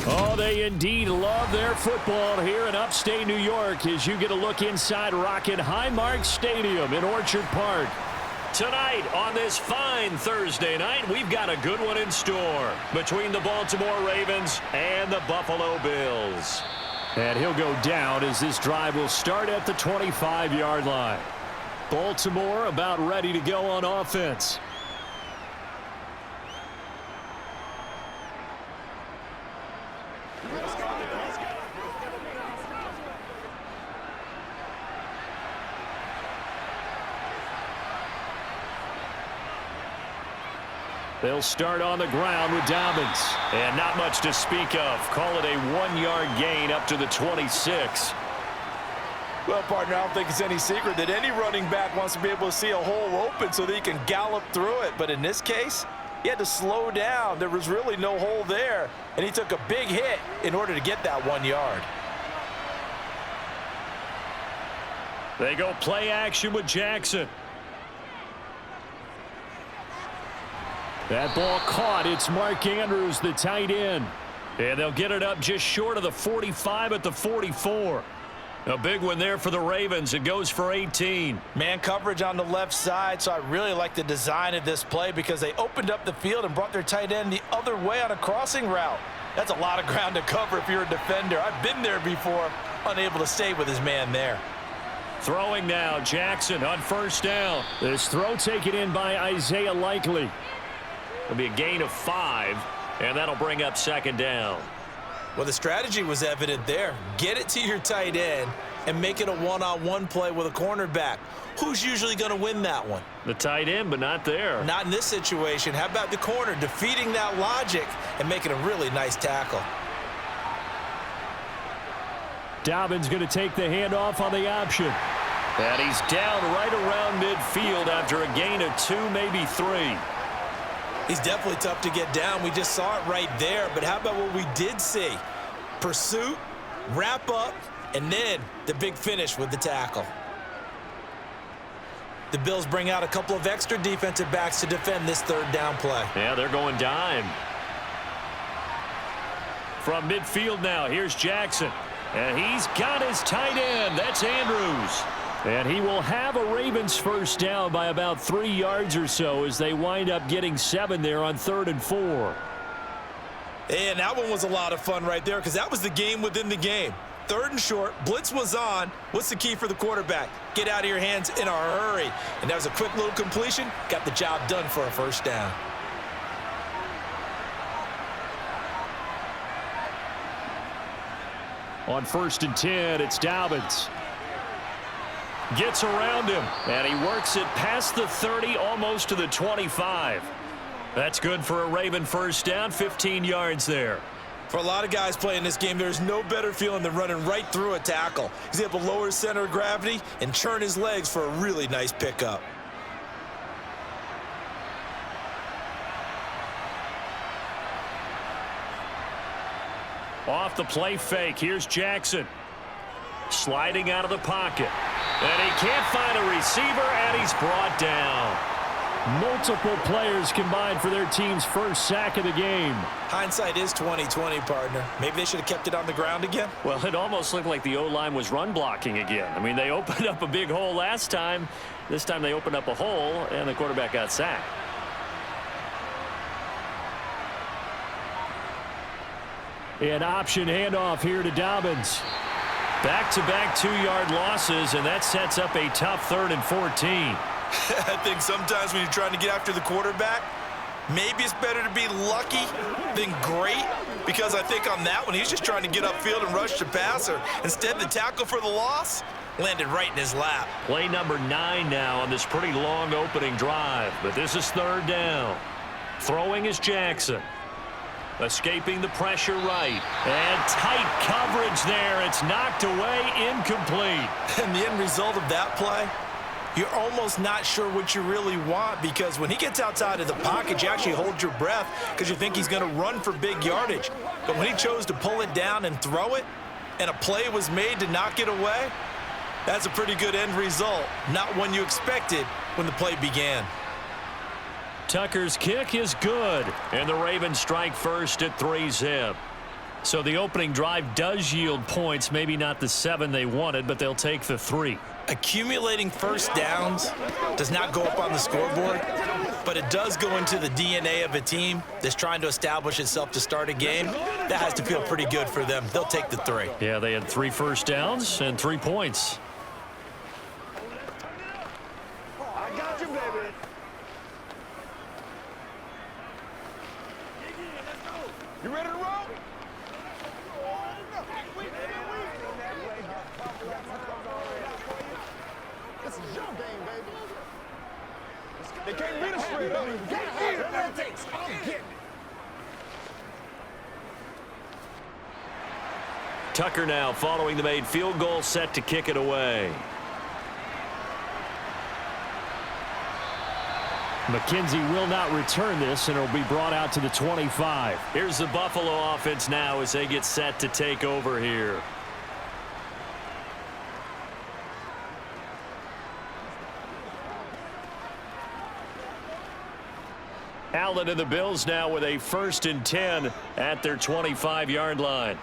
Oh, they indeed love their football here in upstate New York as you get a look inside Rocket Highmark Stadium in Orchard Park. Tonight on this fine Thursday night, we've got a good one in store between the Baltimore Ravens and the Buffalo Bills. And he'll go down as this drive will start at the 25-yard line. Baltimore about ready to go on offense. They'll start on the ground with Dobbins. And not much to speak of. Call it a 1-yard gain up to the 26. Well, partner, I don't think it's any secret that any running back wants to be able to see a hole open so that he can gallop through it. But in this case, he had to slow down. There was really no hole there, and he took a big hit in order to get that 1 yard. They go play action with Jackson. That ball caught. It's Mark Andrews, the tight end. And they'll get it up just short of the 45 at the 44. A big one there for the Ravens. It goes for 18. Man coverage on the left side, so I really like the design of this play because they opened up the field and brought their tight end the other way on a crossing route. That's a lot of ground to cover if you're a defender. I've been there before, unable to stay with his man there. Throwing now, Jackson on first down. This throw taken in by Isaiah Likely. It'll be a gain of 5, and that'll bring up second down. Well, the strategy was evident there. Get it to your tight end and make it a one-on-one play with a cornerback. Who's usually going to win that one? The tight end, but not there. Not in this situation. How about the corner defeating that logic and making a really nice tackle? Dobbins going to take the handoff on the option. And he's down right around midfield after a gain of 2, maybe 3. He's definitely tough to get down. We just saw it right there. But how about what we did see? Pursuit, wrap up, and then the big finish with the tackle. The Bills bring out a couple of extra defensive backs to defend this third down play. Yeah, they're going dime. From midfield now, here's Jackson. And he's got his tight end. That's Andrews. And he will have a Ravens first down by about 3 yards or so as they wind up getting 7 there on 3rd and 4. And that one was a lot of fun right there because that was the game within the game. 3rd and short, blitz was on. What's the key for the quarterback? Get out of your hands in a hurry. And that was a quick little completion. Got the job done for a first down. On 1st and 10, it's Dobbins. Gets around him, and he works it past the 30, almost to the 25. That's good for a Raven first down, 15 yards there. For a lot of guys playing this game, there's no better feeling than running right through a tackle. He's able to lower his center of gravity and churn his legs for a really nice pickup. Off the play fake, here's Jackson. Sliding out of the pocket. And he can't find a receiver, and he's brought down. Multiple players combined for their team's first sack of the game. Hindsight is 20/20, partner. Maybe they should have kept it on the ground again. Well, it almost looked like the O-line was run blocking again. I mean, they opened up a big hole last time. This time they opened up a hole, and the quarterback got sacked. An option handoff here to Dobbins. Back-to-back 2-yard losses, and that sets up a tough 3rd and 14. I think sometimes when you're trying to get after the quarterback, maybe it's better to be lucky than great, because I think on that one, he's just trying to get upfield and rush the passer. Instead, the tackle for the loss landed right in his lap. Play number 9 now on this pretty long opening drive, but this is 3rd down. Throwing is Jackson. Escaping the pressure right. And tight coverage there. It's knocked away, incomplete. And the end result of that play, you're almost not sure what you really want, because when he gets outside of the pocket, you actually hold your breath because you think he's going to run for big yardage. But when he chose to pull it down and throw it, and a play was made to knock it away, that's a pretty good end result. Not one you expected when the play began. Tucker's kick is good, and the Ravens strike first at 3-zip. So the opening drive does yield points, maybe not the 7 they wanted, but they'll take the 3. Accumulating first downs does not go up on the scoreboard, but it does go into the DNA of a team that's trying to establish itself to start a game. That has to feel pretty good for them. They'll take the 3. Yeah, they had 3 first downs and 3 points. I got you, baby. You ready to roll? This is your game, baby. They can't beat us straight up. Get it. Whatever it takes. I'm getting it. Tucker now following the made field goal, set to kick it away. McKenzie will not return this, and it'll be brought out to the 25. Here's the Buffalo offense now as they get set to take over here. Allen and the Bills now with a 1st and 10 at their 25-yard line.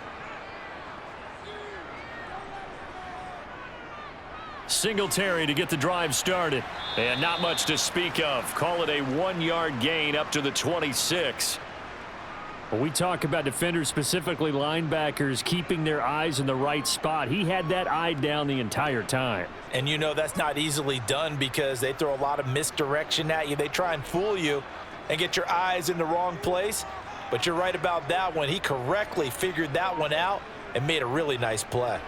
Singletary to get the drive started. And not much to speak of. Call it a 1-yard gain up to the 26. When we talk about defenders, specifically linebackers, keeping their eyes in the right spot, he had that eye down the entire time. And you know that's not easily done because they throw a lot of misdirection at you. They try and fool you and get your eyes in the wrong place. But you're right about that one. He correctly figured that one out and made a really nice play.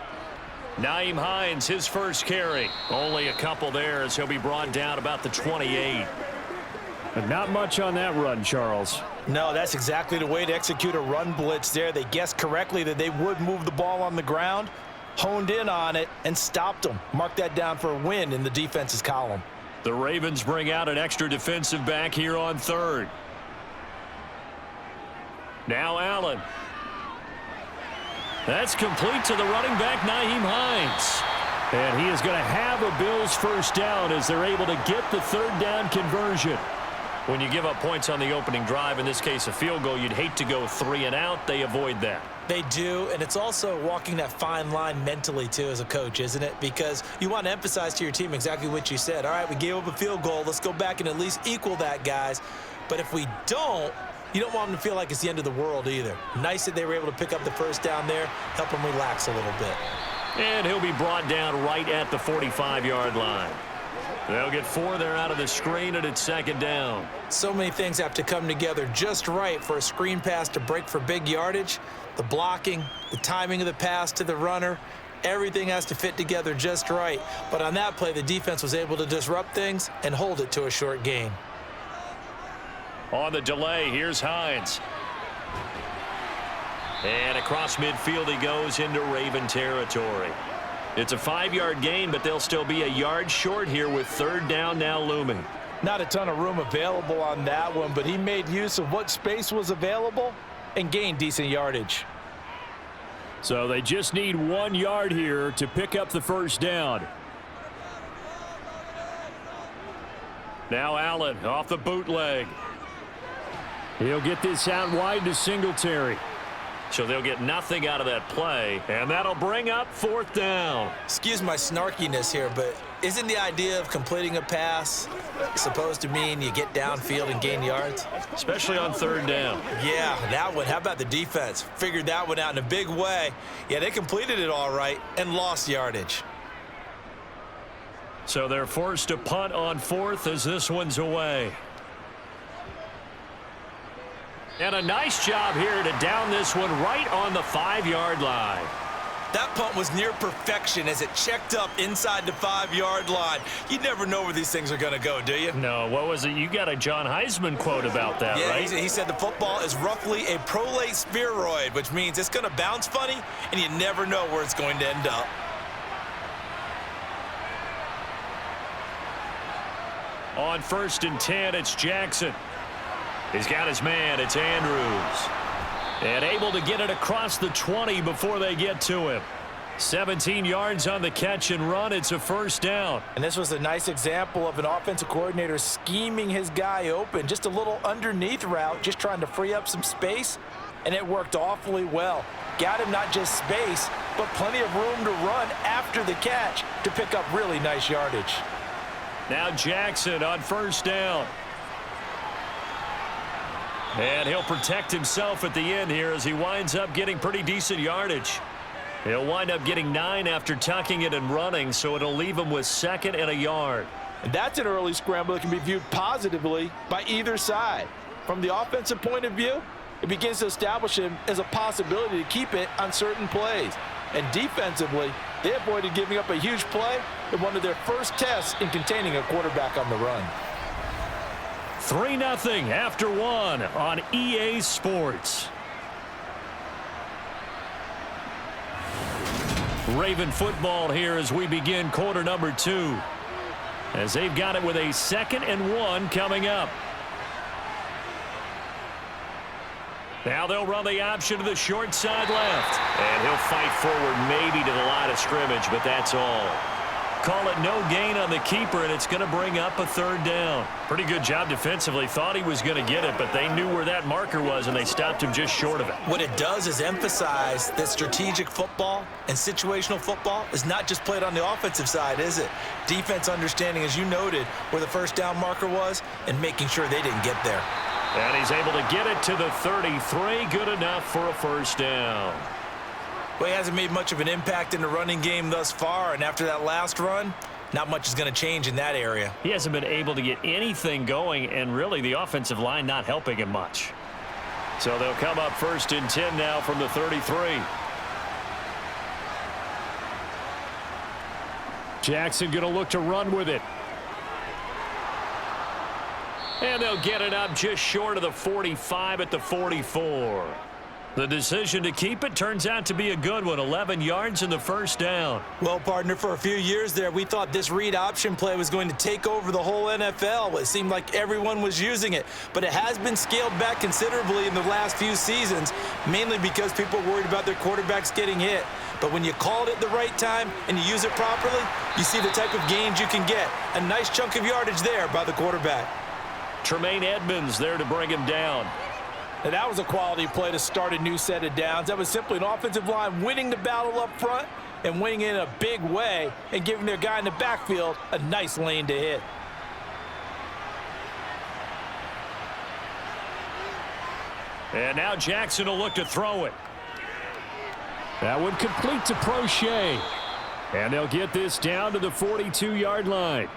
Nyheim Hines, his first carry. Only a couple there as he'll be brought down about the 28. But not much on that run, Charles. No, that's exactly the way to execute a run blitz there. They guessed correctly that they would move the ball on the ground, honed in on it, and stopped them. Mark that down for a win in the defense's column. The Ravens bring out an extra defensive back here on 3rd. Now Allen. That's complete to the running back, Nyheim Hines. And he is going to have a Bills first down as they're able to get the 3rd down conversion. When you give up points on the opening drive, in this case a field goal, you'd hate to go 3 and out. They avoid that. They do, and it's also walking that fine line mentally, too, as a coach, isn't it? Because you want to emphasize to your team exactly what you said. All right, we gave up a field goal. Let's go back and at least equal that, guys. But if we don't, you don't want them to feel like it's the end of the world either. Nice that they were able to pick up the first down there, help them relax a little bit. And he'll be brought down right at the 45-yard line. They'll get 4 there out of the screen, and it's 2nd down. So many things have to come together just right for a screen pass to break for big yardage. The blocking, the timing of the pass to the runner, everything has to fit together just right. But on that play, the defense was able to disrupt things and hold it to a short gain. On the delay, here's Hines. And across midfield he goes into Raven territory. It's a 5-yard gain, but they'll still be a yard short here with 3rd down now looming. Not a ton of room available on that one, but he made use of what space was available and gained decent yardage. So they just need 1 yard here to pick up the first down. Now Allen off the bootleg. He'll get this out wide to Singletary. So they'll get nothing out of that play, and that'll bring up 4th down. Excuse my snarkiness here, but isn't the idea of completing a pass supposed to mean you get downfield and gain yards? Especially on 3rd down. Yeah, that one. How about the defense? Figured that one out in a big way. Yeah, they completed it all right and lost yardage. So they're forced to punt on 4th as this one's away. And a nice job here to down this one right on the 5-yard line. That punt was near perfection as it checked up inside the 5-yard line. You never know where these things are going to go, do you? No, what was it? You got a John Heisman quote about that, yeah, right? He said the football is roughly a prolate spheroid, which means it's going to bounce funny, and you never know where it's going to end up. On 1st and 10, it's Jackson. He's got his man. It's Andrews. And able to get it across the 20 before they get to him. 17 yards on the catch and run. It's a first down. And this was a nice example of an offensive coordinator scheming his guy open. Just a little underneath route, just trying to free up some space, and it worked awfully well. got him not just space, but plenty of room to run after the catch to pick up really nice yardage. Now Jackson on first down. And he'll protect himself at the end here as he winds up getting pretty decent yardage. He'll wind up getting 9 after tucking it and running, so it'll leave him with 2nd and a yard. And that's an early scramble that can be viewed positively by either side. From the offensive point of view, it begins to establish him as a possibility to keep it on certain plays. And defensively, they avoided giving up a huge play in one of their first tests in containing a quarterback on the run. 3-0 after 1 on EA Sports. Raven football here as we begin quarter number 2. As they've got it with a 2nd and 1 coming up. Now they'll run the option to the short side left. And he'll fight forward maybe to the line of scrimmage, but that's all. Call it no gain on the keeper, and it's going to bring up a 3rd down. Pretty good job defensively. Thought he was going to get it, but they knew where that marker was, and they stopped him just short of it. What it does is emphasize that strategic football and situational football is not just played on the offensive side, is it? Defense understanding, as you noted, where the first down marker was and making sure they didn't get there. And he's able to get it to the 33. Good enough for a 1st down. Well, he hasn't made much of an impact in the running game thus far, and after that last run, not much is going to change in that area. He hasn't been able to get anything going, and really the offensive line not helping him much. So they'll come up 1st and 10 now from the 33. Jackson going to look to run with it. And they'll get it up just short of the 45 at the 44. The decision to keep it turns out to be a good one. 11 yards in the 1st down. Well, partner, for a few years there, we thought this read option play was going to take over the whole NFL. It seemed like everyone was using it. But it has been scaled back considerably in the last few seasons, mainly because people are worried about their quarterbacks getting hit. But when you call it at the right time and you use it properly, you see the type of gains you can get. A nice chunk of yardage there by the quarterback. Tremaine Edmonds there to bring him down. And that was a quality play to start a new set of downs. That was simply an offensive line winning the battle up front and winning it in a big way and giving their guy in the backfield a nice lane to hit. And now Jackson will look to throw it. That would complete to Prochet. And they'll get this down to the 42-yard line.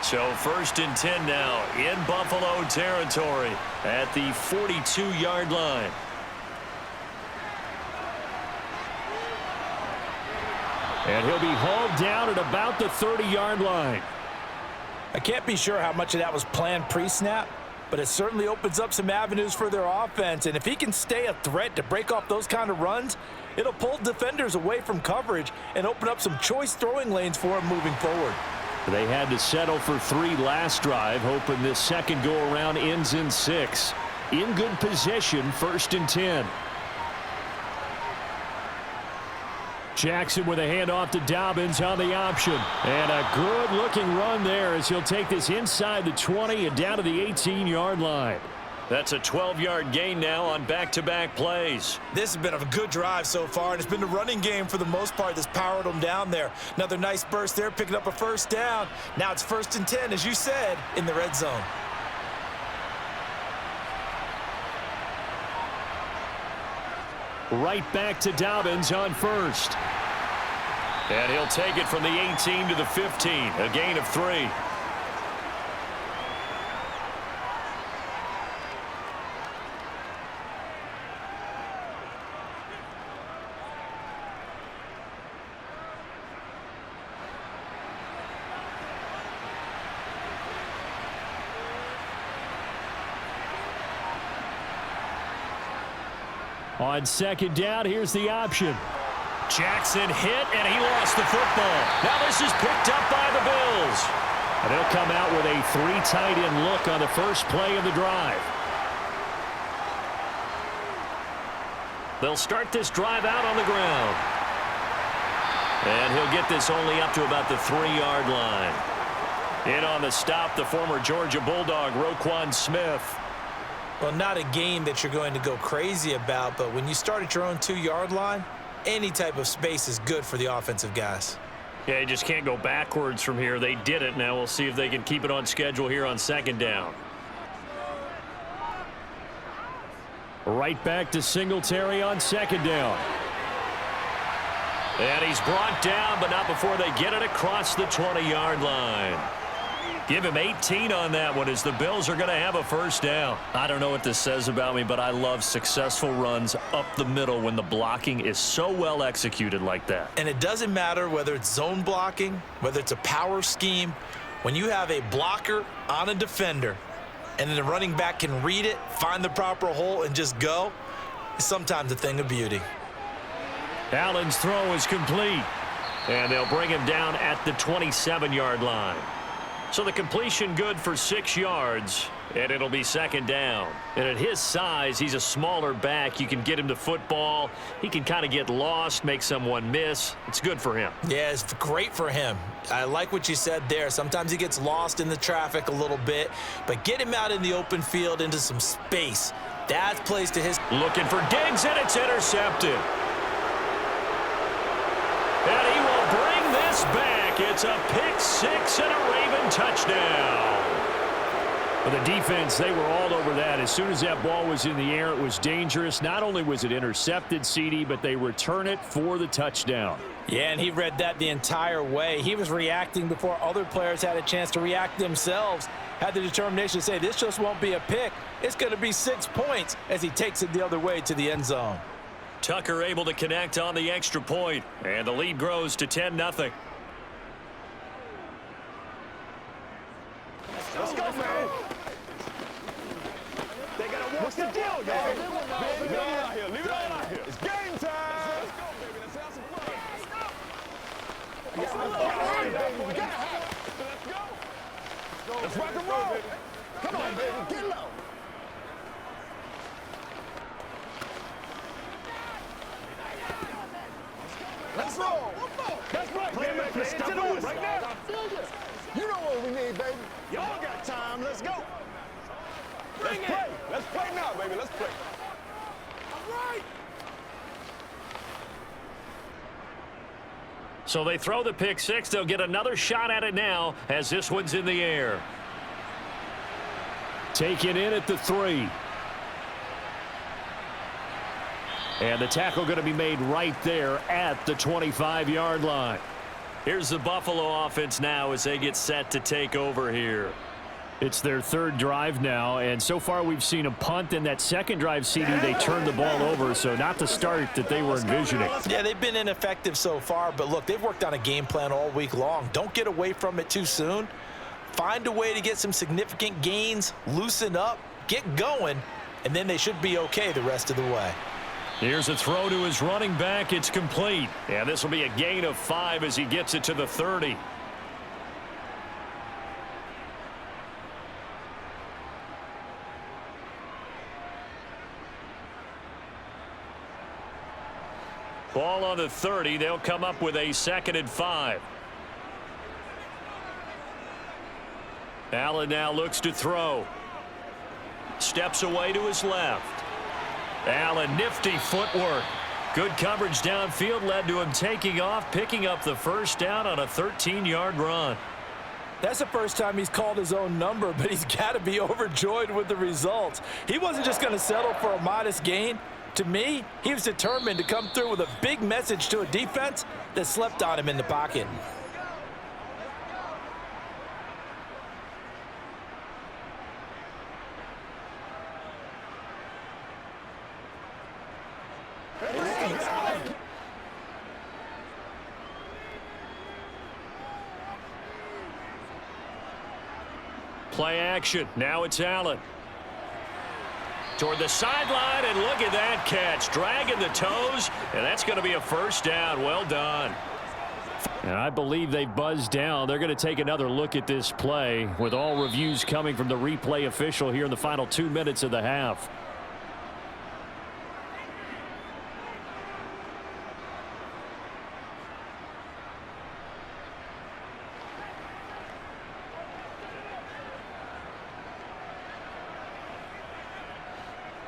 So 1st and 10 now in Buffalo territory at the 42-yard line. And he'll be hauled down at about the 30-yard line. I can't be sure how much of that was planned pre-snap, but it certainly opens up some avenues for their offense. And if he can stay a threat to break off those kind of runs, it'll pull defenders away from coverage and open up some choice throwing lanes for him moving forward. They had to settle for 3 last drive, hoping this second go-around ends in 6. In good position, 1st and 10. Jackson with a handoff to Dobbins on the option. And a good-looking run there as he'll take this inside the 20 and down to the 18-yard line. That's a 12-yard gain now on back-to-back plays. This has been a good drive so far, and it's been the running game for the most part that's powered them down there. Another nice burst there, picking up a 1st down. Now it's 1st and 10, as you said, in the red zone. Right back to Dobbins on 1st. And he'll take it from the 18 to the 15, a gain of 3. On 2nd down, here's the option. Jackson hit, and he lost the football. Now this is picked up by the Bills. And they'll come out with a 3 tight end look on the first play of the drive. They'll start this drive out on the ground. And he'll get this only up to about the 3-yard line. In on the stop, the former Georgia Bulldog, Roquan Smith. Well, not a game that you're going to go crazy about, but when you start at your own 2-yard line, any type of space is good for the offensive guys. Yeah, you just can't go backwards from here. They did it. Now we'll see if they can keep it on schedule here on 2nd down. Right back to Singletary on 2nd down. And he's brought down, but not before they get it across the 20-yard line. Give him 18 on that one as the Bills are going to have a 1st down. I don't know what this says about me, but I love successful runs up the middle when the blocking is so well executed like that. And it doesn't matter whether it's zone blocking, whether it's a power scheme. When you have a blocker on a defender and then the running back can read it, find the proper hole, and just go, it's sometimes a thing of beauty. Allen's throw is complete. And they'll bring him down at the 27-yard line. So the completion good for 6 yards, and it'll be 2nd down. And at his size, he's a smaller back. You can get him to football. He can kind of get lost, make someone miss. It's good for him. Yeah, it's great for him. I like what you said there. Sometimes he gets lost in the traffic a little bit, but get him out in the open field into some space. That's plays to his. Looking for Diggs, and it's intercepted. And he will bring this back. It's a pick 6 and a Raven touchdown. For the defense, they were all over that. As soon as that ball was in the air, it was dangerous. Not only was it intercepted, CD, but they return it for the touchdown. Yeah, and he read that the entire way. He was reacting before other players had a chance to react themselves. Had the determination to say, this just won't be a pick. It's going to be 6 points as he takes it the other way to the end zone. Tucker able to connect on the extra point, and the lead grows to 10-0. Let's go, man. They got to what's the deal, y'all? Leave it all out here. Leave it all out here. It's game time. Let's go, baby. Let's have some fun. Let's go. We got to have it. Let's go. Let's rock and roll. Come on, baby. Get low. Let's roll. That's right, baby. Let's get to it right now. You know what we need, baby. Y'all got time. Let's go. Let's play. Let's play now, baby. Let's play. All right. So they throw the pick 6. They'll get another shot at it now as this one's in the air. Taken in at the 3. And the tackle going to be made right there at the 25-yard line. Here's the Buffalo offense now as they get set to take over here. It's their 3rd drive now, and so far we've seen a punt. In that 2nd drive, CD, they turned the ball over, so not the start that they were envisioning. Yeah, they've been ineffective so far, but look, they've worked on a game plan all week long. Don't get away from it too soon. Find a way to get some significant gains, loosen up, get going, and then they should be okay the rest of the way. Here's a throw to his running back. It's complete. And this will be a gain of 5 as he gets it to the 30. Ball on the 30. They'll come up with a 2nd and 5. Allen now looks to throw. Steps away to his left. Allen, nifty footwork. Good coverage downfield led to him taking off, picking up the 1st down on a 13-yard run. That's the first time he's called his own number, but he's got to be overjoyed with the results. He wasn't just going to settle for a modest gain. To me, he was determined to come through with a big message to a defense that slept on him in the pocket. Play action. Now it's Allen. Toward the sideline, and look at that catch. Dragging the toes, and that's going to be a 1st down. Well done. And I believe they buzzed down. They're going to take another look at this play with all reviews coming from the replay official here in the final 2 minutes of the half.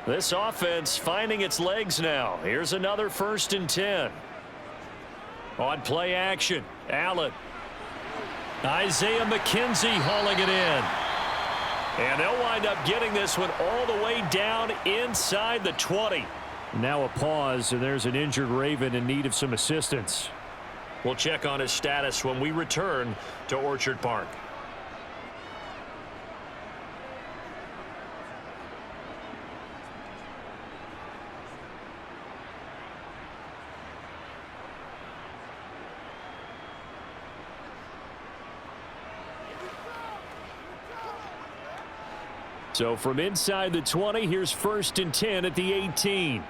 This offense finding its legs now. Here's another 1st and 10. On play action, Allen. Isaiah McKenzie hauling it in. And they'll wind up getting this one all the way down inside the 20. Now a pause, and there's an injured Raven in need of some assistance. We'll check on his status when we return to Orchard Park. So from inside the 20, here's 1st and 10 at the 18.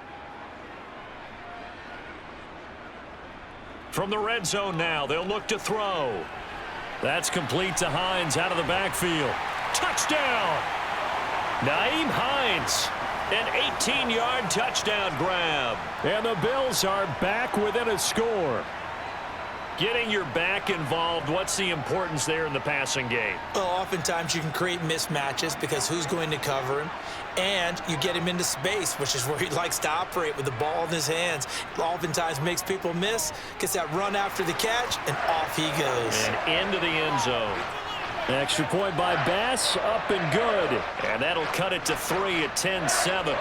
From the red zone now, they'll look to throw. That's complete to Hines out of the backfield. Touchdown! Nyheim Hines, an 18-yard touchdown grab. And the Bills are back within a score. Getting your back involved, what's the importance there in the passing game? Well, oftentimes you can create mismatches because who's going to cover him? And you get him into space, which is where he likes to operate with the ball in his hands. Oftentimes makes people miss, gets that run after the catch, and off he goes. And into the end zone. Extra point by Bass, up and good. And that'll cut it to 3 at 10-7.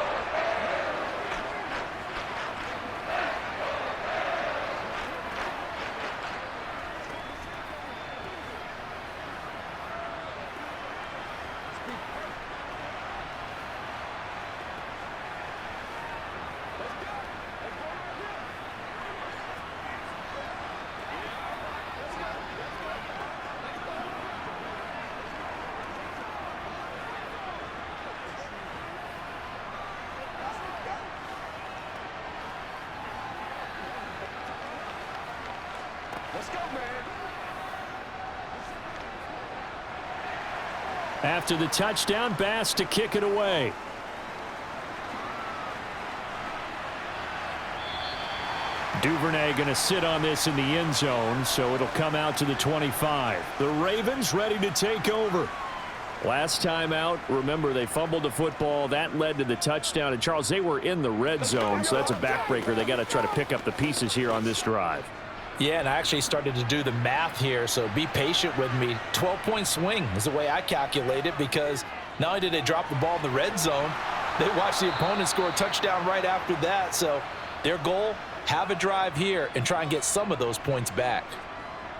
Let's go, man. After the touchdown, Bass to kick it away. Duvernay going to sit on this in the end zone, so it'll come out to the 25. The Ravens ready to take over. Last time out, remember, they fumbled the football. That led to the touchdown. And, Charles, they were in the red zone, so that's a backbreaker. They got to try to pick up the pieces here on this drive. Yeah, and I actually started to do the math here, so be patient with me. 12-point swing is the way I calculate it, because not only did they drop the ball in the red zone, they watched the opponent score a touchdown right after that. So their goal, have a drive here and try and get some of those points back.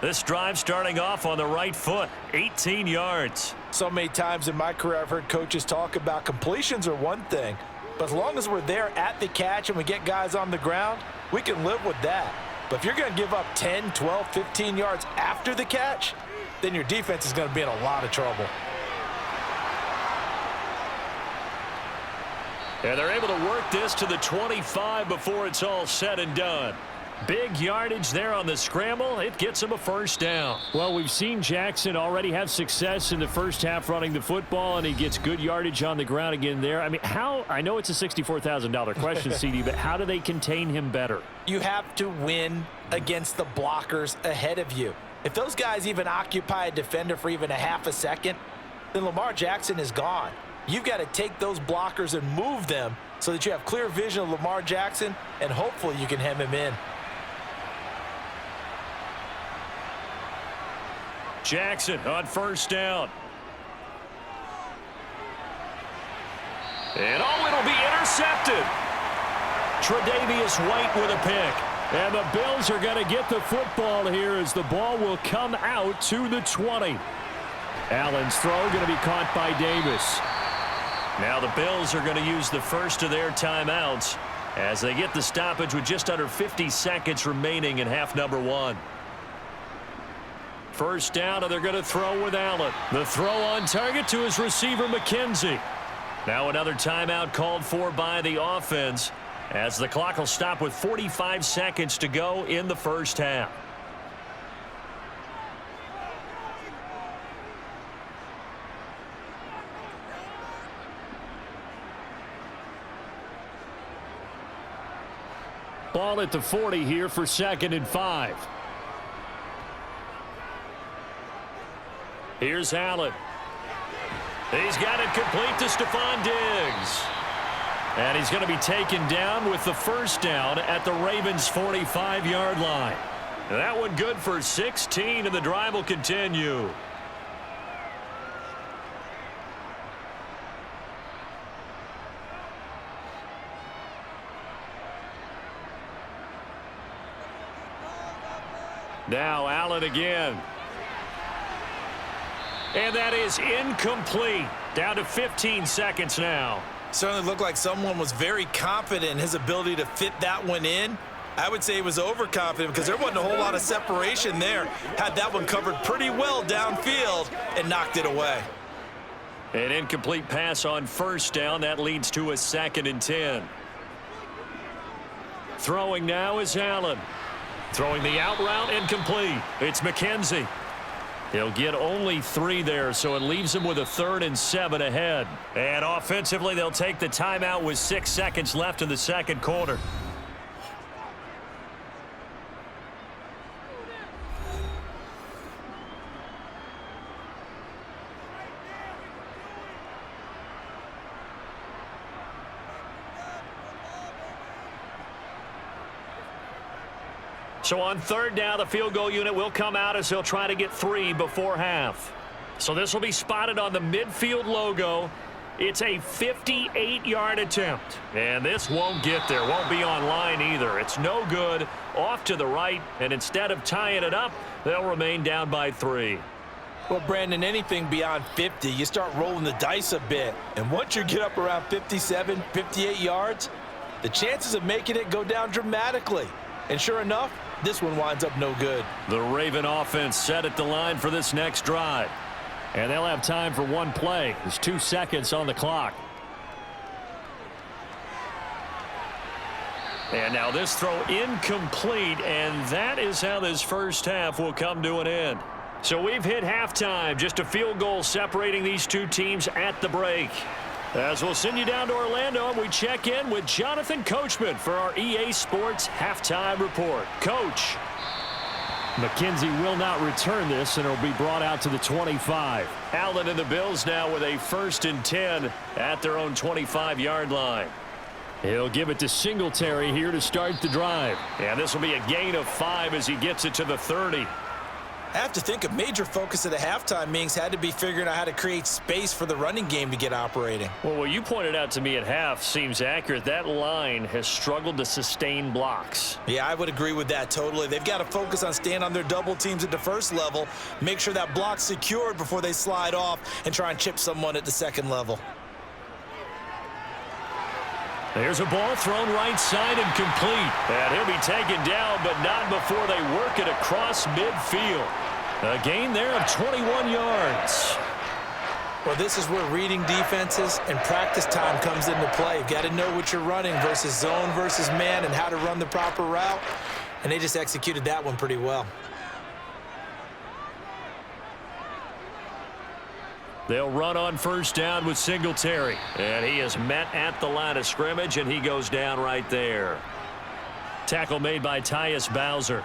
This drive starting off on the right foot, 18 yards. So many times in my career I've heard coaches talk about completions are one thing, but as long as we're there at the catch and we get guys on the ground, we can live with that. But if you're going to give up 10, 12, 15 yards after the catch, then your defense is going to be in a lot of trouble. And they're able to work this to the 25 before it's all said and done. Big yardage there on the scramble. It gets them a first down. Well, we've seen Jackson already have success in the first half running the football, and he gets good yardage on the ground again there. I mean, I know it's a $64,000 question, CD, but how do they contain him better? You have to win against the blockers ahead of you. If those guys even occupy a defender for even a half a second, then Lamar Jackson is gone. You've got to take those blockers and move them so that you have clear vision of Lamar Jackson, and hopefully you can hem him in. Jackson on first down. And it'll be intercepted. Tre'Davious White with a pick. And the Bills are going to get the football here as the ball will come out to the 20. Allen's throw going to be caught by Davis. Now the Bills are going to use the first of their timeouts as they get the stoppage with just under 50 seconds remaining in half number one. First down, and they're going to throw with Allen. The throw on target to his receiver, McKenzie. Now another timeout called for by the offense as the clock will stop with 45 seconds to go in the first half. Ball at the 40 here for 2nd and 5. Here's Allen. He's got it complete to Stephon Diggs. And he's going to be taken down with the first down at the Ravens' 45-yard line. And that one good for 16, and the drive will continue. Now Allen again. And that is incomplete. Down to 15 seconds now. Certainly looked like someone was very confident in his ability to fit that one in. I would say he was overconfident because there wasn't a whole lot of separation there. Had that one covered pretty well downfield and knocked it away. An incomplete pass on first down. That leads to a 2nd and 10. Throwing now is Allen. Throwing the out route, incomplete. It's McKenzie. He'll get only 3 there, so it leaves him with a 3rd and 7 ahead. And offensively, they'll take the timeout with 6 seconds left in the second quarter. So on 3rd down, the field goal unit will come out as they'll try to get 3 before half. So this will be spotted on the midfield logo. It's a 58-yard attempt. And this won't get there. Won't be on line either. It's no good. Off to the right. And instead of tying it up, they'll remain down by 3. Well, Brandon, anything beyond 50, you start rolling the dice a bit. And once you get up around 57, 58 yards, the chances of making it go down dramatically. And sure enough, this one winds up no good. The Raven offense set at the line for this next drive. And they'll have time for one play. There's 2 seconds on the clock. And now this throw incomplete, and that is how this first half will come to an end. So we've hit halftime. Just a field goal separating these two teams at the break. As we'll send you down to Orlando, and we check in with Jonathan Coachman for our EA Sports Halftime Report. Coach. McKenzie will not return this, and it'll be brought out to the 25. Allen and the Bills now with a 1st and 10 at their own 25-yard line. He'll give it to Singletary here to start the drive. And this will be a gain of 5 as he gets it to the 30. I have to think a major focus of the halftime meetings had to be figuring out how to create space for the running game to get operating. Well, what you pointed out to me at half seems accurate. That line has struggled to sustain blocks. Yeah, I would agree with that totally. They've got to focus on staying on their double teams at the first level, make sure that block's secured before they slide off and try and chip someone at the second level. There's a ball thrown right side and complete. And he'll be taken down, but not before they work it across midfield. A gain there of 21 yards. Well, this is where reading defenses and practice time comes into play. You've got to know what you're running versus zone versus man and how to run the proper route. And they just executed that one pretty well. They'll run on first down with Singletary. And he is met at the line of scrimmage, and he goes down right there. Tackle made by Tyus Bowser.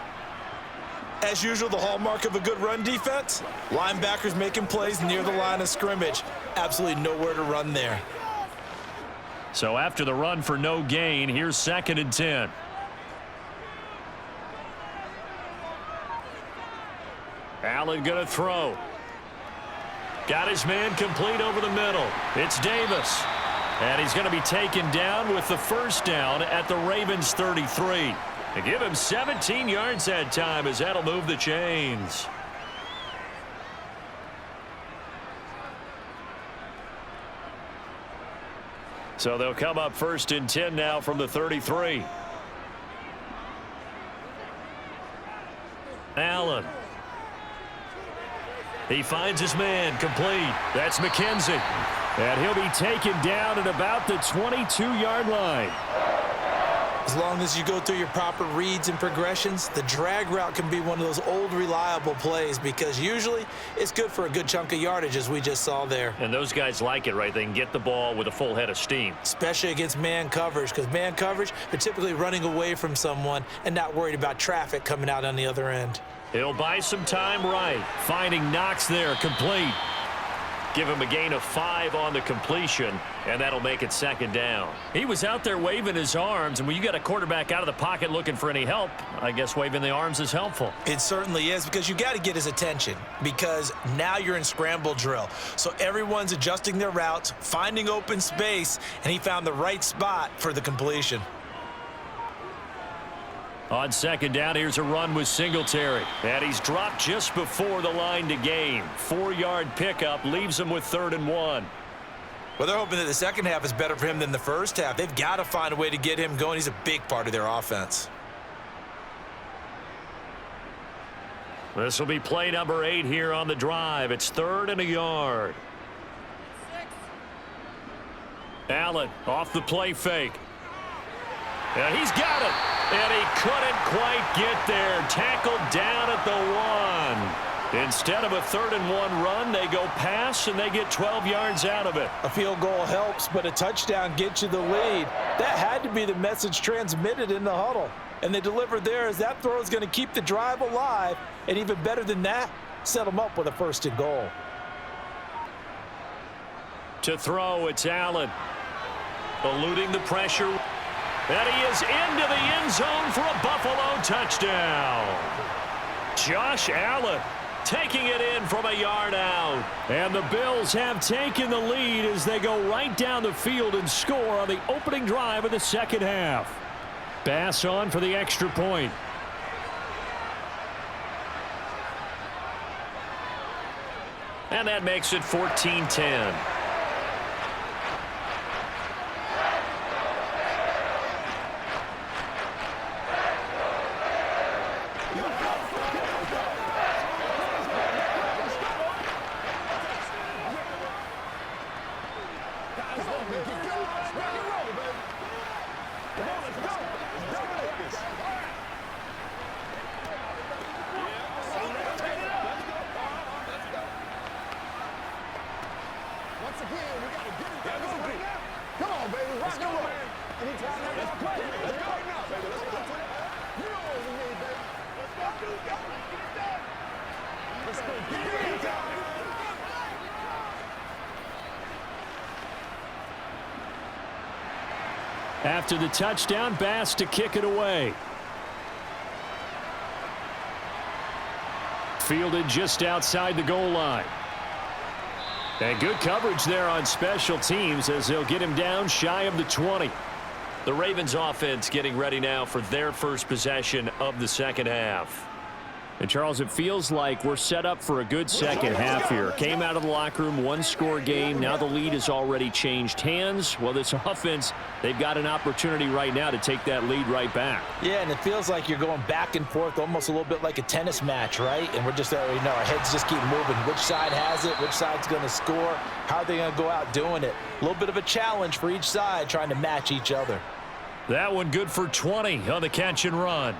As usual, the hallmark of a good run defense, linebackers making plays near the line of scrimmage. Absolutely nowhere to run there. So after the run for no gain, here's 2nd and 10. Allen going to throw. Got his man complete over the middle. It's Davis. And he's going to be taken down with the first down at the Ravens' 33. To give him 17 yards that time as that'll move the chains. So they'll come up 1st and 10 now from the 33. Allen. He finds his man complete. That's McKenzie. And he'll be taken down at about the 22-yard line. As long as you go through your proper reads and progressions, the drag route can be one of those old reliable plays because usually it's good for a good chunk of yardage as we just saw there. And those guys like it, right? They can get the ball with a full head of steam. Especially against man coverage because man coverage, they're typically running away from someone and not worried about traffic coming out on the other end. He'll buy some time right. Finding Knox there, complete. Give him a gain of 5 on the completion, and that'll make it second down. He was out there waving his arms, and when you got a quarterback out of the pocket looking for any help, I guess waving the arms is helpful. It certainly is, because you got to get his attention, because now you're in scramble drill. So everyone's adjusting their routes, finding open space, and he found the right spot for the completion. On second down, here's a run with Singletary. And he's dropped just before the line to gain. 4-yard pickup leaves him with 3rd and 1. Well, they're hoping that the second half is better for him than the first half. They've got to find a way to get him going. He's a big part of their offense. This will be play number 8 here on the drive. It's 3rd and a yard. Allen off the play fake. And he's got it. And he couldn't quite get there. Tackled down at the 1. Instead of a 3rd and 1 run, they go pass, and they get 12 yards out of it. A field goal helps, but a touchdown gets you the lead. That had to be the message transmitted in the huddle. And they delivered there as that throw is going to keep the drive alive. And even better than that, set them up with a 1st and goal. To throw, it's Allen. Eluding the pressure. And he is into the end zone for a Buffalo touchdown. Josh Allen taking it in from a yard out. And the Bills have taken the lead as they go right down the field and score on the opening drive of the second half. Bass on for the extra point. And that makes it 14-10. After the touchdown, Bass to kick it away. Fielded just outside the goal line. And good coverage there on special teams as they'll get him down shy of the 20. The Ravens offense getting ready now for their first possession of the second half. And, Charles, it feels like we're set up for a good second half here. Came out of the locker room, 1-score game. Now the lead has already changed hands. Well, this offense, they've got an opportunity right now to take that lead right back. Yeah, and it feels like you're going back and forth almost a little bit like a tennis match, right? And we're just already know our heads just keep moving. Which side has it? Which side's going to score? How are they going to go out doing it? A little bit of a challenge for each side trying to match each other. That one good for 20 on the catch and run.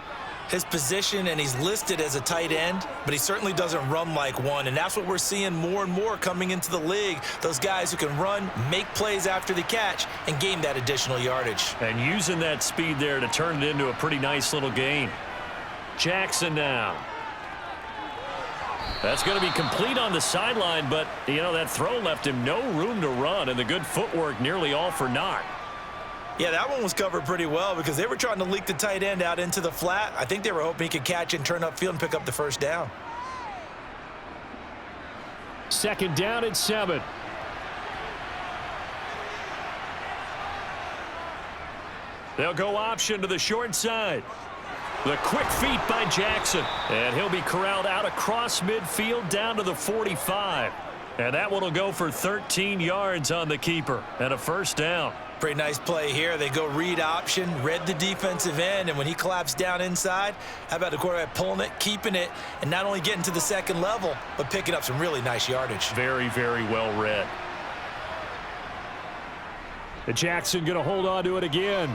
His position, and he's listed as a tight end, but he certainly doesn't run like one, and that's what we're seeing more and more coming into the league. Those guys who can run, make plays after the catch, and gain that additional yardage. And using that speed there to turn it into a pretty nice little gain. Jackson now. That's going to be complete on the sideline, but, you know, that throw left him no room to run, and the good footwork nearly all for naught. Yeah, that one was covered pretty well because they were trying to leak the tight end out into the flat. I think they were hoping he could catch and turn upfield and pick up the first down. Second down at 7. They'll go option to the short side. The quick feet by Jackson. And he'll be corralled out across midfield down to the 45. And that one will go for 13 yards on the keeper and a first down. Pretty nice play here. They go read option, read the defensive end, and when he collapsed down inside, how about the quarterback pulling it, keeping it, and not only getting to the second level, but picking up some really nice yardage. Very, very well read. Jackson going to hold on to it again.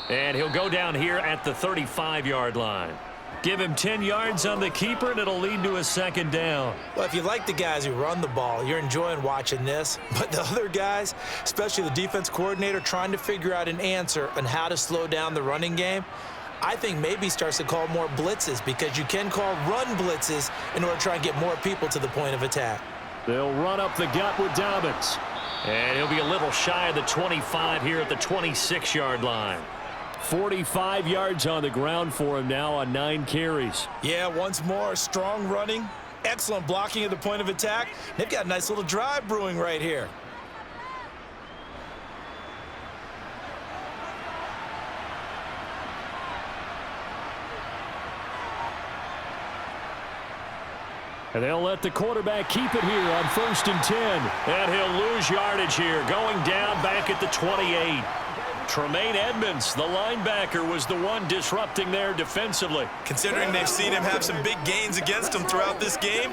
And he'll go down here at the 35-yard line. Give him 10 yards on the keeper, and it'll lead to a second down. Well, if you like the guys who run the ball, you're enjoying watching this. But the other guys, especially the defense coordinator, trying to figure out an answer on how to slow down the running game, I think maybe starts to call more blitzes because you can call run blitzes in order to try and get more people to the point of attack. They'll run up the gut with Dobbins. And he'll be a little shy of the 25 here at the 26-yard line. 45 yards on the ground for him now on 9 carries. Yeah, once more, strong running, excellent blocking at the point of attack. They've got a nice little drive brewing right here. And they'll let the quarterback keep it here on 1st and 10. And he'll lose yardage here, going down back at the 28. Tremaine Edmonds, the linebacker, was the one disrupting there defensively. Considering they've seen him have some big gains against them throughout this game,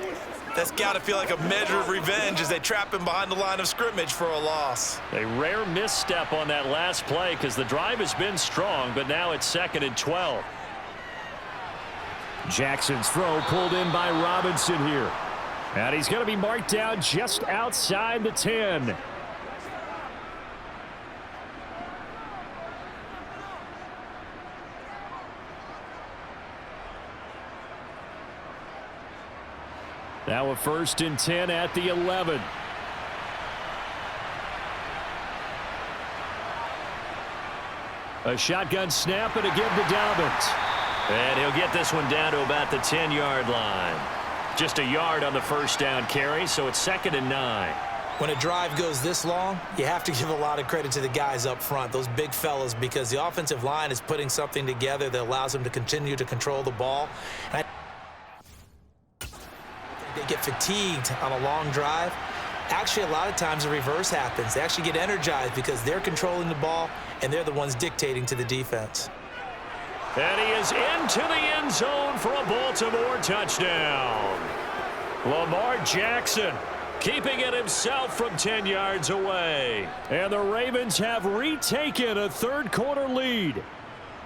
that's got to feel like a measure of revenge as they trap him behind the line of scrimmage for a loss. A rare misstep on that last play because the drive has been strong, but now it's 2nd and 12. Jackson's throw pulled in by Robinson here. And he's going to be marked down just outside the 10. Now a 1st and 10 at the 11. A shotgun snap and a give to Dobbins. And he'll get this one down to about the 10-yard line. Just a yard on the 1st down carry, so it's 2nd and 9. When a drive goes this long, you have to give a lot of credit to the guys up front, those big fellas, because the offensive line is putting something together that allows them to continue to control the ball. And they get fatigued on a long drive. Actually, a lot of times the reverse happens. They actually get energized because they're controlling the ball, and they're the ones dictating to the defense. And he is into the end zone for a Baltimore touchdown. Lamar Jackson keeping it himself from 10 yards away. And the Ravens have retaken a third-quarter lead.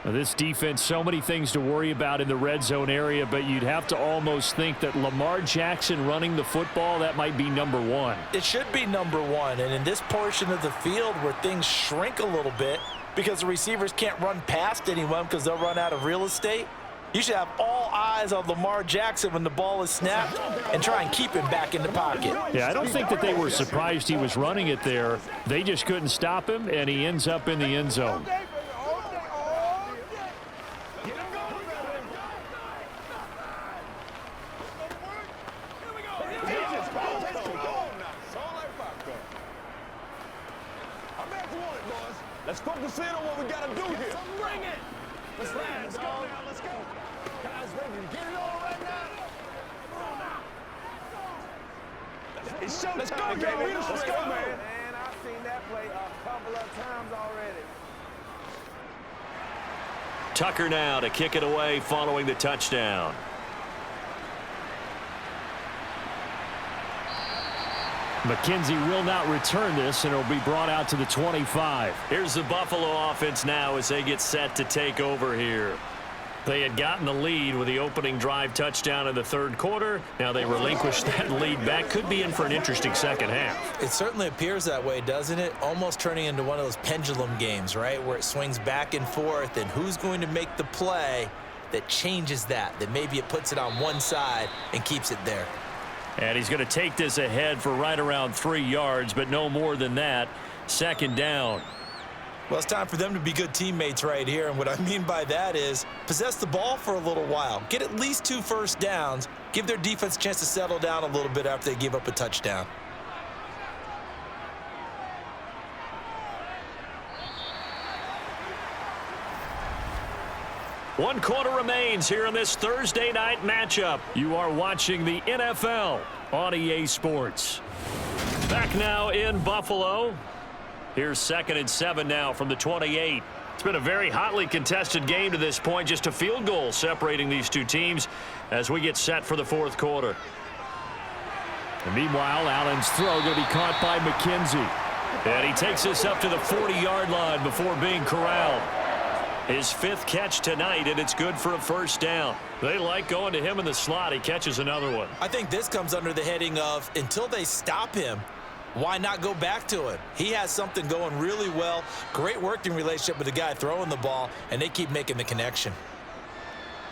Now, this defense, so many things to worry about in the red zone area, but you'd have to almost think that Lamar Jackson running the football, that might be number one. It should be number one, and in this portion of the field where things shrink a little bit because the receivers can't run past anyone because they'll run out of real estate, you should have all eyes on Lamar Jackson when the ball is snapped and try and keep him back in the pocket. Yeah, I don't think that they were surprised he was running it there. They just couldn't stop him, and he ends up in the end zone. Let's focus in on what we got to do here. Bring it. Let's go now. Let's go. Guys ready to get it on right now. It's showtime. Let's go, baby. Let's go, man. Man, I've seen that play a couple of times already. Tucker now to kick it away following the touchdown. McKenzie will not return this, and it'll be brought out to the 25. Here's the Buffalo offense now as they get set to take over here. They had gotten the lead with the opening drive touchdown in the third quarter. Now they relinquish that lead back. Could be in for an interesting second half. It certainly appears that way, doesn't it? Almost turning into one of those pendulum games, right, where it swings back and forth, and who's going to make the play that changes that maybe it puts it on one side and keeps it there. And he's going to take this ahead for right around 3 yards, but no more than that. 2nd down. Well, it's time for them to be good teammates right here, and what I mean by that is possess the ball for a little while. Get at least 2 first downs. Give their defense a chance to settle down a little bit after they give up a touchdown. One quarter remains here in this Thursday night matchup. You are watching the NFL on EA Sports. Back now in Buffalo. Here's 2nd and 7 now from the 28. It's been a very hotly contested game to this point. Just a field goal separating these two teams as we get set for the fourth quarter. And meanwhile, Allen's throw going to be caught by McKenzie. And he takes this up to the 40-yard line before being corralled. His 5th catch tonight, and it's good for a first down. They like going to him in the slot. He catches another one. I think this comes under the heading of until they stop him, why not go back to him? He has something going really well. Great working relationship with the guy throwing the ball, and they keep making the connection.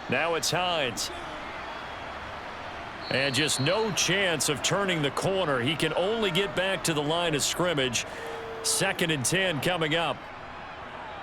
Now it's Hines. And just no chance of turning the corner. He can only get back to the line of scrimmage. 2nd and 10 coming up.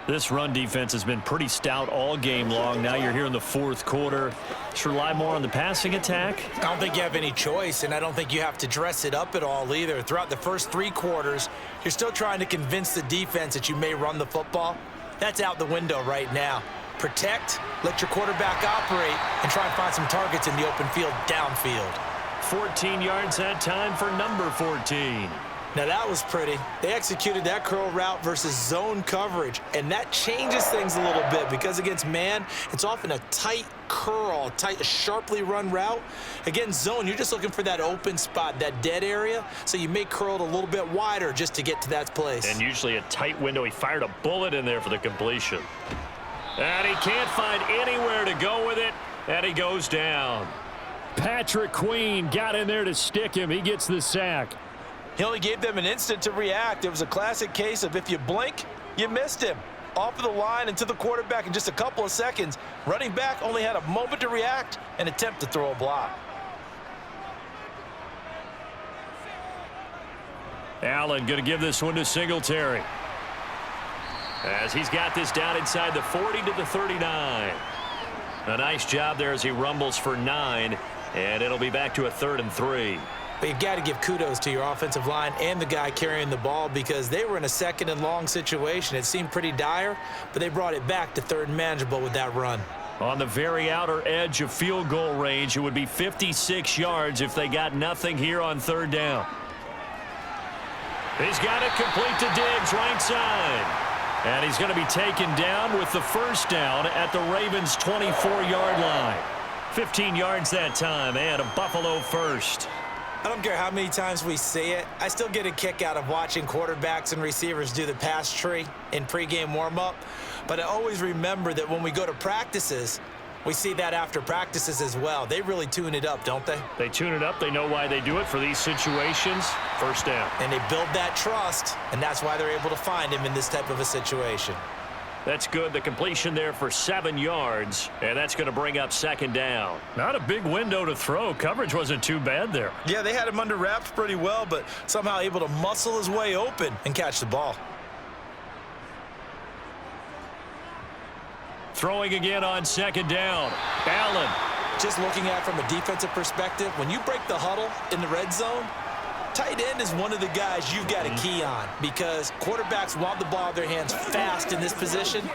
This run defense has been pretty stout all game long. Now you're here in the 4th quarter. Just rely more on the passing attack. I don't think you have any choice, and I don't think you have to dress it up at all either. Throughout the first 3 quarters, you're still trying to convince the defense that you may run the football. That's out the window right now. Protect, let your quarterback operate, and try and find some targets in the open field downfield. 14 yards that time for number 14. Now that was pretty. They executed that curl route versus zone coverage, and that changes things a little bit because against man, it's often a tight curl, a sharply run route. Against zone, you're just looking for that open spot, that dead area, so you may curl it a little bit wider just to get to that place. And usually a tight window. He fired a bullet in there for the completion. And he can't find anywhere to go with it, and he goes down. Patrick Queen got in there to stick him. He gets the sack. He only gave them an instant to react. It was a classic case of if you blink, you missed him. Off of the line and to the quarterback in just a couple of seconds. Running back only had a moment to react and attempt to throw a block. Allen going to give this one to Singletary. As he's got this down inside the 40 to the 39. A nice job there as he rumbles for 9. And it'll be back to a 3rd and 3. But you've got to give kudos to your offensive line and the guy carrying the ball because they were in a 2nd and long situation. It seemed pretty dire, but they brought it back to 3rd and manageable with that run. On the very outer edge of field goal range, it would be 56 yards if they got nothing here on 3rd down. He's got it complete to Diggs, right side. And he's going to be taken down with the 1st down at the Ravens' 24-yard line. 15 yards that time and a Buffalo 1st. I don't care how many times we say it, I still get a kick out of watching quarterbacks and receivers do the pass tree in pregame warm-up. But I always remember that when we go to practices, we see that after practices as well. They really tune it up, don't they? They tune it up. They know why they do it for these situations. 1st down. And they build that trust, and that's why they're able to find him in this type of a situation. That's good. The completion there for 7 yards, and that's going to bring up 2nd down. Not a big window to throw. Coverage wasn't too bad there. Yeah, they had him under wraps pretty well, but somehow able to muscle his way open and catch the ball. Throwing again on 2nd down. Allen. Just looking at it from a defensive perspective, when you break the huddle in the red zone, tight end is one of the guys you've got to key on because quarterbacks want the ball in their hands fast in this position,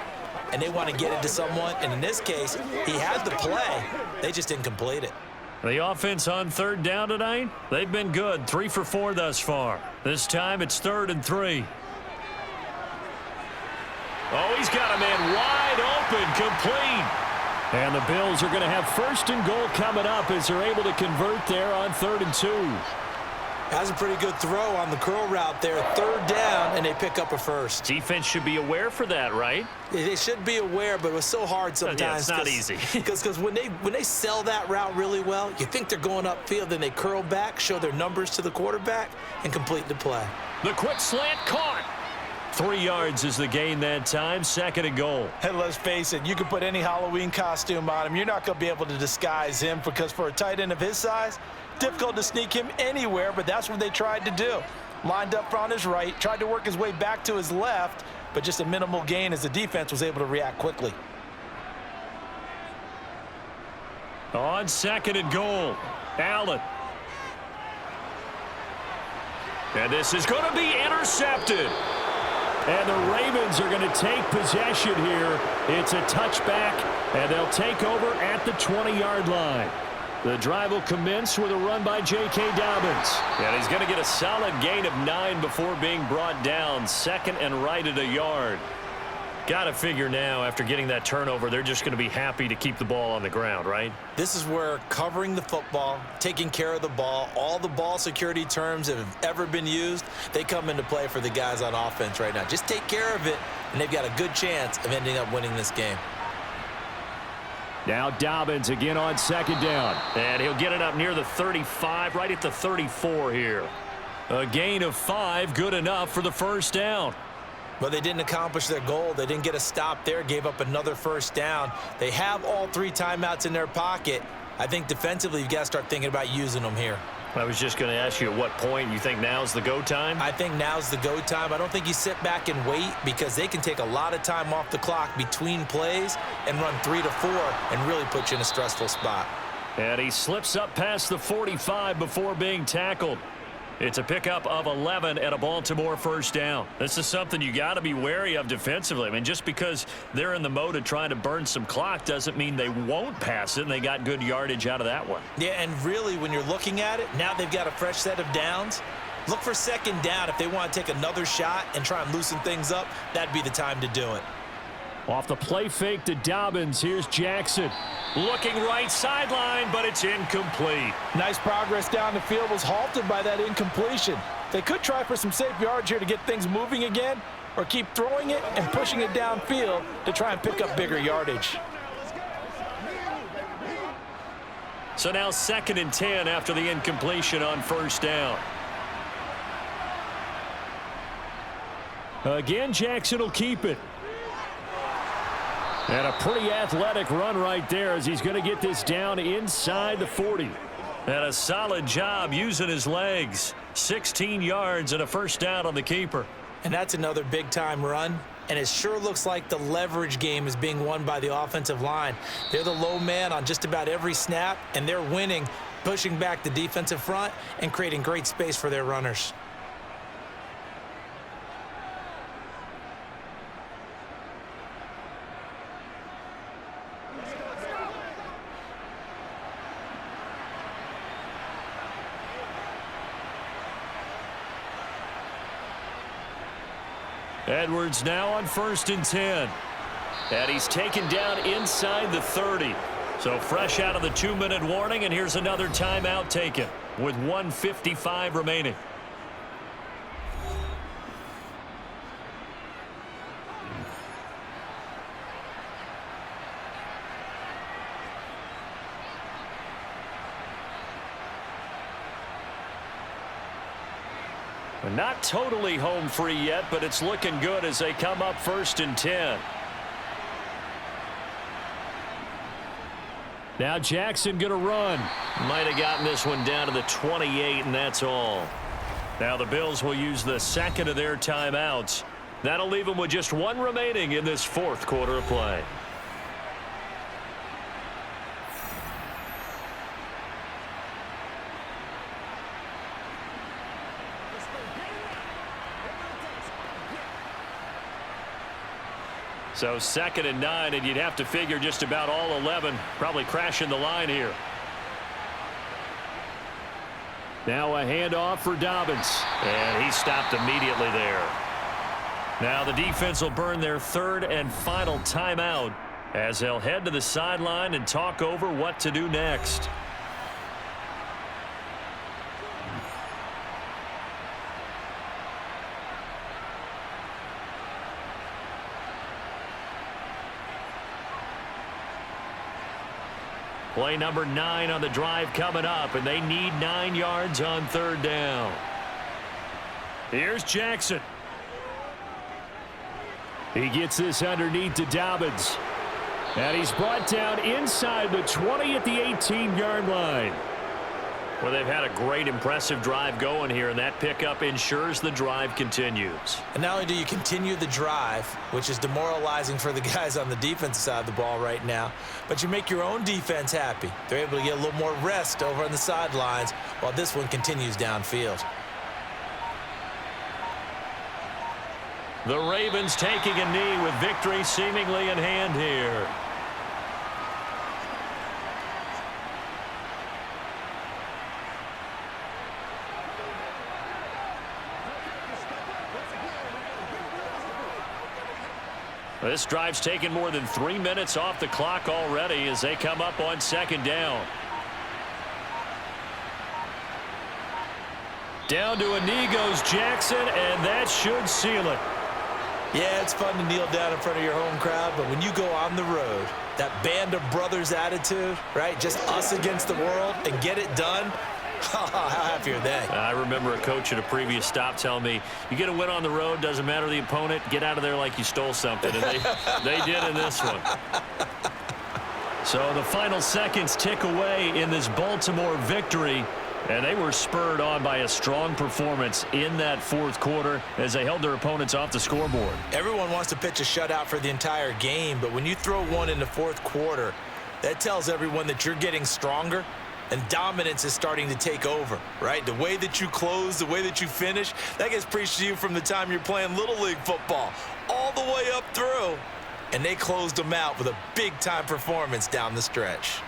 and they want to get it to someone. And in this case, he had the play. They just didn't complete it. The offense on 3rd down tonight, they've been good. 3 for 4 thus far. This time it's 3rd and 3. Oh, he's got a man wide open, complete. And the Bills are going to have 1st and goal coming up as they're able to convert there on 3rd and 2. That's a pretty good throw on the curl route there. 3rd down, and they pick up a 1st. Defense should be aware for that, right? They should be aware, but it was so hard sometimes. Yeah, it's not easy. Because when they sell that route really well, you think they're going upfield, then they curl back, show their numbers to the quarterback, and complete the play. The quick slant caught. 3 yards is the gain that time. 2nd and goal. And let's face it, you can put any Halloween costume on him. You're not going to be able to disguise him because for a tight end of his size, difficult to sneak him anywhere, but that's what they tried to do. Lined up on his right, tried to work his way back to his left, but just a minimal gain as the defense was able to react quickly. On 2nd and goal, Allen. And this is going to be intercepted. And the Ravens are going to take possession here. It's a touchback, and they'll take over at the 20-yard line. The drive will commence with a run by J.K. Dobbins. And he's going to get a solid gain of 9 before being brought down. 2nd and right at a yard. Got to figure now, after getting that turnover, they're just going to be happy to keep the ball on the ground, right? This is where covering the football, taking care of the ball, all the ball security terms that have ever been used, they come into play for the guys on offense right now. Just take care of it, and they've got a good chance of ending up winning this game. Now Dobbins again on 2nd down. And he'll get it up near the 35, right at the 34 here. A gain of 5, good enough for the 1st down. But they didn't accomplish their goal. They didn't get a stop there, gave up another 1st down. They have all 3 timeouts in their pocket, I think defensively you've got to start thinking about using them here. I was just going to ask you at what point you think now's the go time? I think now's the go time. I don't think you sit back and wait because they can take a lot of time off the clock between plays and run 3 to 4 and really put you in a stressful spot. And he slips up past the 45 before being tackled. It's a pickup of 11 and a Baltimore first down. This is something you got to be wary of defensively. I mean, just because they're in the mode of trying to burn some clock doesn't mean they won't pass it, and they got good yardage out of that one. Yeah, and really, when you're looking at it, now they've got a fresh set of downs. Look for second down. If they want to take another shot and try and loosen things up, that'd be the time to do it. Off the play fake to Dobbins, here's Jackson. Looking right sideline, but it's incomplete. Nice progress down the field, was halted by that incompletion. They could try for some safe yards here to get things moving again, or keep throwing it and pushing it downfield to try and pick up bigger yardage. So now 2nd and 10 after the incompletion on first down. Again, Jackson will keep it. And a pretty athletic run right there as he's going to get this down inside the 40. And a solid job using his legs. 16 yards and a first down on the keeper. And that's another big-time run. And it sure looks like the leverage game is being won by the offensive line. They're the low man on just about every snap, and they're winning, pushing back the defensive front and creating great space for their runners. Edwards now on 1st and 10. And he's taken down inside the 30. So fresh out of the 2-minute warning, and here's another timeout taken with 1:55 remaining. Not totally home free yet, but it's looking good as they come up 1st and 10. Now Jackson going to run. Might have gotten this one down to the 28, and that's all. Now the Bills will use the 2nd of their timeouts. That'll leave them with just 1 remaining in this 4th quarter of play. So 2nd and 9, and you'd have to figure just about all 11 probably crashing the line here. Now a handoff for Dobbins. And he stopped immediately there. Now the defense will burn their 3rd and final timeout as they'll head to the sideline and talk over what to do next. Play number 9 on the drive coming up, and they need 9 yards on 3rd down. Here's Jackson. He gets this underneath to Dobbins. And he's brought down inside the 20 at the 18-yard line. Well, they've had a great, impressive drive going here, and that pickup ensures the drive continues. And not only do you continue the drive, which is demoralizing for the guys on the defensive side of the ball right now, but you make your own defense happy. They're able to get a little more rest over on the sidelines while this one continues downfield. The Ravens taking a knee with victory seemingly in hand here. This drive's taken more than 3 minutes off the clock already as they come up on 2nd down. Down to a knee goes Jackson, and that should seal it. Yeah, it's fun to kneel down in front of your home crowd, but when you go on the road, that band of brothers attitude, right, just us against the world, and get it done, how happy are they? I remember a coach at a previous stop telling me, you get a win on the road, doesn't matter the opponent, get out of there like you stole something. And they did in this one. So the final seconds tick away in this Baltimore victory. And they were spurred on by a strong performance in that fourth quarter as they held their opponents off the scoreboard. Everyone wants to pitch a shutout for the entire game, but when you throw one in the fourth quarter, that tells everyone that you're getting stronger and dominance is starting to take over, right? The way that you close, the way that you finish, that gets preached to you from the time you're playing Little League football all the way up through. And they closed them out with a big-time performance down the stretch.